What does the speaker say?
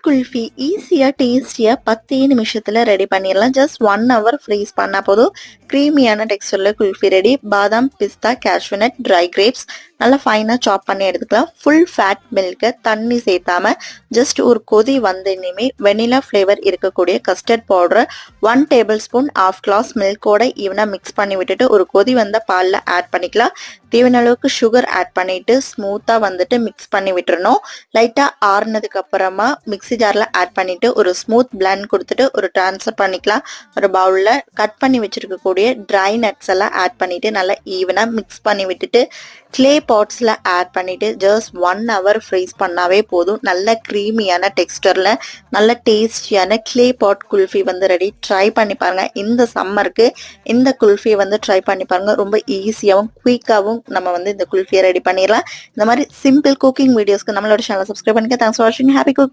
குல்ஃபி ஈஸியா டேஸ்டியா 10 நிமிஷத்துல ரெடி பண்ணிடலாம். ஜஸ்ட் 1 ஹவர் ஃப்ரீஸ் பண்ணா போதும். க்ரீமியான டெக்ஸ்டர்ல குல்ஃபி ரெடி. பாதாம், பிஸ்தா, கேஷ்யூ நட், ட்ரை கிரேப்ஸ் நல்லா ஃபைனா சாப் பண்ணி எடுத்துக்கலாம். ஃபுல் ஃபேட் மில்க தண்ணி சேர்த்தாம ஜஸ்ட் ஒரு கொதி வந்ததுமே வெனிலா ஃப்ளேவர் இருக்கக்கூடிய custard powder 1 tablespoon ½ glass மில்கோட ஈவனா மிக்ஸ் பண்ணி விட்டுட்டு ஒரு கொதி வந்த பால்ல ஆட் பண்ணிக்கலாம். தேவையான அளவுக்கு சுகர் ஆட் பண்ணிட்டு ஸ்மூத்தா வந்துட்டு மிக்ஸ் பண்ணி விட்டுறணும். லைட்டா ஆறுனதுக்கு அப்புறமா மிக்ஸி ஜார்ல ஆட் பண்ணிட்டு ஒரு ஸ்மூத் பிளண்ட் கொடுத்துட்டு ஒரு ட்ரான்ஸ்ஃபர் பண்ணிக்கலாம். ஒரு பவுல்ல கட் பண்ணி வச்சிருக்கக்கூடிய ட்ரை நட்ஸ் எல்லாம் ஆட் பண்ணிட்டு நல்லா ஈவனா மிக்ஸ் பண்ணி விட்டுட்டு கிளே பாட்ஸ்ல ஆட் பண்ணிட்டு ஜஸ்ட் 1 ஹவர் ஃப்ரீஸ் பண்ணாவே போதும். நல்ல க்ரீமியான டெக்ஸ்டர்ல நல்ல டேஸ்டியான கிளே பாட் குல்ஃபி வந்து ரெடி. ட்ரை பண்ணி பாருங்க. இந்த சம்மருக்கு இந்த குல்ஃபியை வந்து ட்ரை பண்ணி பாருங்க. ரொம்ப ஈஸியாகவும் குயிக்காகவும் நம்ம வந்து இந்த குல்ஃபியை ரெடி பண்ணிடலாம். இந்த மாதிரி சிம்பிள் குக்கிங் வீடியோஸ்க்கு நம்மளோட சேனல் சப்ஸ்கிரைப் பண்ணிக்க. தேங்க்ஸ் ஃபார் வாட்சிங். Happy cooking.